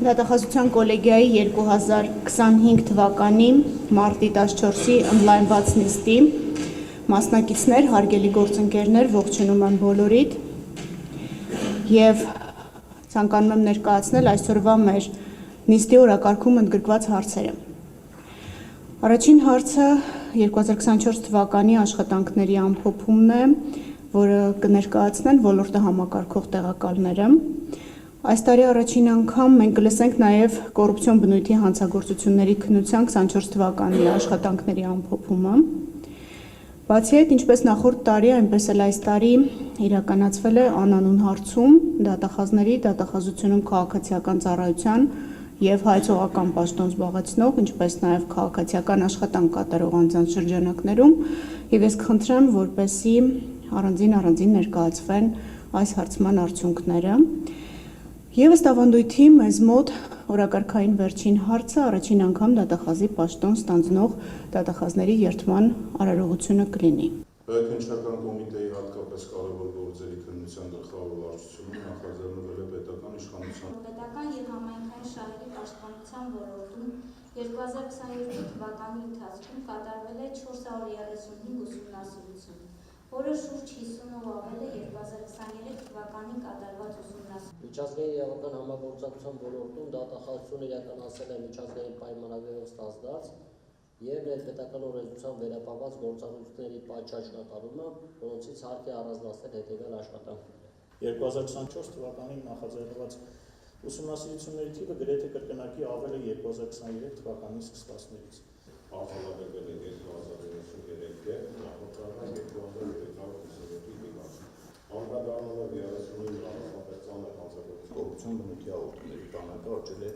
Դատախազության կոլեգիայի 2025 թվականի մարտի 14-ի ընդլայնված նիստի մասնակիցներ, հարգելի գործընկերներ, ողջունում եմ բոլորիդ եւ ցանկանում եմ ներկայացնել այսօրվա մեր նիստի օրակարգում ընդգրկված հարցերը։ Առաջին հարցը 2024 թվականի աշխատանքների ամփոփումն է, որը կներկայացնեն ոլորտը համակարգող տեղակալները։ Այս տարի առաջին անգամ մենք կլսենք նաև կոռուպցիոն բնույթի հանցագործությունների քննության 24 թվականի աշխատանքների ամփոփումը։ Բացի այդ, ինչպես նախորդ տարի, այնպես էլ այս տարի իրականացվել է անանուն հարցում դատախազների, դատախազությունում քաղաքացիական ծառայության եւ հայցողական պաշտոն զբաղեցնող, ինչպես նաև քաղաքացիական աշխատանք կատարող անձանց շրջանակներում, եւ ես կխնդրեմ, որպեսզի առանձին ներկայացվեն այս հարցման արդյունքները։ Եվ ըստ ավանդույթի մեզ մոտ օրակարգային վերջին հարցը առաջին անգամ դատախազի պաշտոն ստանձնող դատախազների երդման արարողությունը կլինի։ Քննչական կոմիտեի հատկապես կարևոր գործերի քննության գլխավոր վարչությունը նախաձեռնվել է պետական իշխանության պետական եւ համայնքային շահերի պաշտպանության ոլորտում 2022 թվականի ընթացքում կատարվել է 435 ուսումնասիրություն, որը շուրջ 50-ով ավել է 2023 թվականին կատարված ուսումնասիրություն։ Միջազգային իրավական համագործակցության ոլորտում դատախազությունը իրականացել է միջազգային պայմանագրերով ստացված եւ ներպետական օրենսդրությամբ վերապահված գործառույթների պատշաճ կատարումը, որոնցից հարկ է առանձնացնել հետեւյալ աշխատանքները։ 2024 թվականին նախաձեռնված ուսումնասիրությունների թիվը գրեթե կրկնակի ավել է 2023 թվականի սկսվածներից։ Արձանագրվել է 2033 դեպք, նախորդ տարի 2357-ի դիմաց։ Անդրադառնալով 35 հանրապետական հանցագործության կոռուպցիոն բնույթի հաղորդումների քանակը աճել է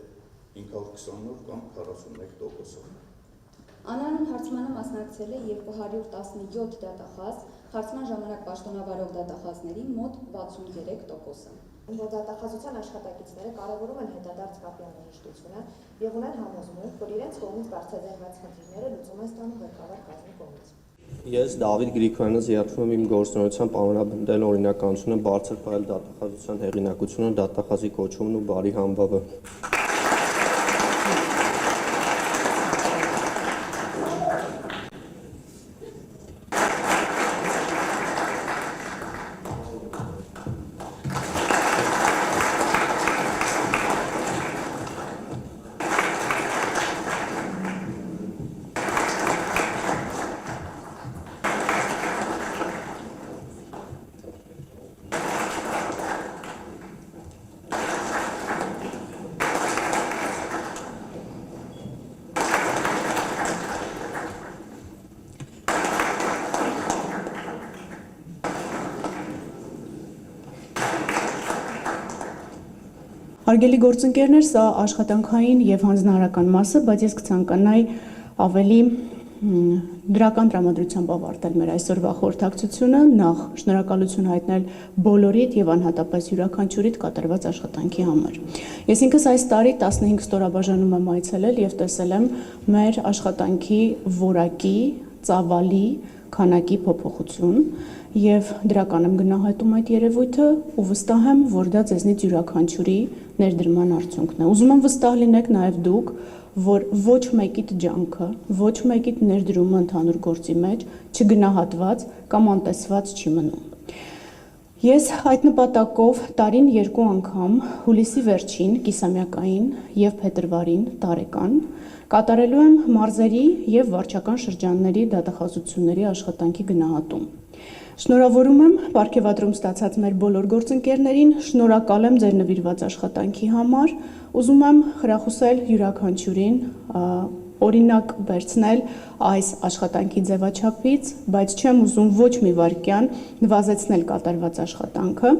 520-ով կամ 41%-ով։ Անանուն հարցմանը մասնակցել է 217 դատախազ, հարցման ժամանակ պաշտոնավարող դատախազների մոտ 63%-ը։ Որ դատախազության աշխատակիցները կարևորում են հետադարձ կապի անհրաժեշտությունը եւ ունեն համոզմունք, որ իրենց կողմից բարձրաձայնված խնդիրները լուծում են ստանում ղեկավար կազմի կողմից։ Ես Դավիթ Գրիգորյանը զիջում եմ իմ գործունեությամբ ամենաբնդել օրինականությունը, բարձր պահել դատախազության հեղինակությունը, դատախազի կոչումն ու բարի համբավը։ Հարգելի գործընկերներ, սա աշխատանքային եւ հանձնարարական մասը, բայց ես կցանկանայի ավելի դրական տրամադրությամբ ավարտել մեր այսօրվա խորհրդակցությունը, նախ շնորհակալություն հայտնել բոլորիդ եւ անհատապես յուրաքանչյուրիդ կատարված աշխատանքի համար։ Ես ինքս այս տարի 15 ստորաբաժանում եմ այցելել եւ տեսել եմ մեր աշխատանքի որակի, ծավալի, քանակի փոփոխություն եւ դրական եմ գնահատում այդ երևույթը ու վստահ եմ, որ դա ձեզնից յուրաքանչյուրի ներդրման արդյունքն է։ Ուզում եմ վստահ լինեք նաեւ դուք, որ ոչ մեկիդ ջանքը, ոչ մեկիդ ներդրումը ընդհանուր գործի մեջ չգնահատված կամ անտեսված չի մնում։ Ես այդ նպատակով տարին 2 անգամ հուլիսի վերջին կիսամյակային եւ փետրվարին տարեկան կատարելու եմ մարզերի եւ վարչական շրջանների դատախազությունների աշխատանքի գնահատում։ Շնորհավորում եմ պարգևատրում ստացած մեր բոլոր գործընկերներին, շնորհակալ եմ ձեր նվիրված աշխատանքի համար, ուզում եմ խրախուսել յուրաքանչյուրին օրինակ վերցնել այս աշխատանքի ձևաչափից, բայց չեմ ուզում ոչ մի վայրկյան նվազեցնել կատարված աշխատանքը,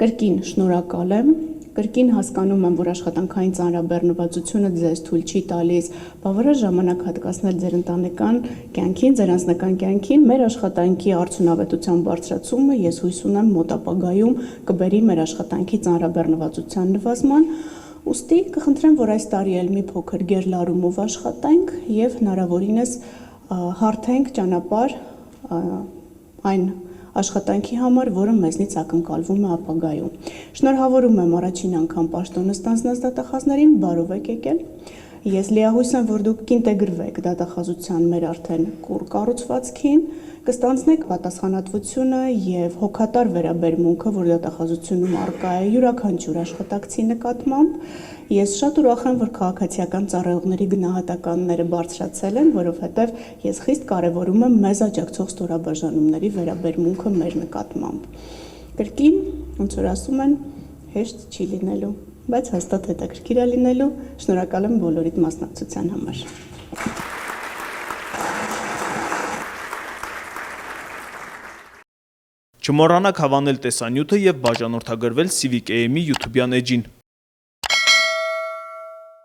կրկին շնորհակալ եմ, կրկին հասկանում եմ, որ աշխատանքային ծանրաբեռնվածությունը ձեզ թույլ չի տալիս բավարար ժամանակ հատկացնել ձեր ընտանեկան կյանքին, ձեր անձնական կյանքին, մեր աշխատանքի արդյունավետության բարձրացումը ես հույս ունեմ մոտ ապագայում կբերի մեր աշխատանքի ծանրաբեռնվածության նվազման, ուստի կխնդրեմ, որ այս տարի էլ մի փոքր գերլարումով աշխատենք եւ հնարավորինս հարթենք ճանապարհ այն աշխատանքի համար, որը մեզնից ակնկալվում է ապագայում։ Շնորհավորում եմ առաջին անգամ պաշտոնը ստանձնած դատախազներին, բարով եք եկել։ Ես լիահույս եմ, որ դուք կինտեգրվեք դատախազության մեր արդեն կուռ կառուցվածքին, կստանձնեք պատասխանատվությունը եւ հոգատար վերաբերմունքը, որ դատախազությունում առկա է յուրաքանչյուր աշխատակցի նկատմամբ։ Ես շատ ուրախ եմ, որ քաղաքացիական ծառայողների գնահատականները բարձրացել են, որովհետեւ ես խիստ կարեւորում եմ մեզ աջակցող ստորաբաժանումների վերաբերմունքը մեր նկատմամբ։ Կրկին, ոնց որ ասում են, հեշտ չի լինելու, բայց հաստատ հետաքրքիր է լինելու։ Շնորհակալ եմ բոլորիդ մասնակցության համար։ Չմոռանաք հավանել տեսանյութը եւ բաժանորդագրվել Civic AM-ի YouTube-յան էջին։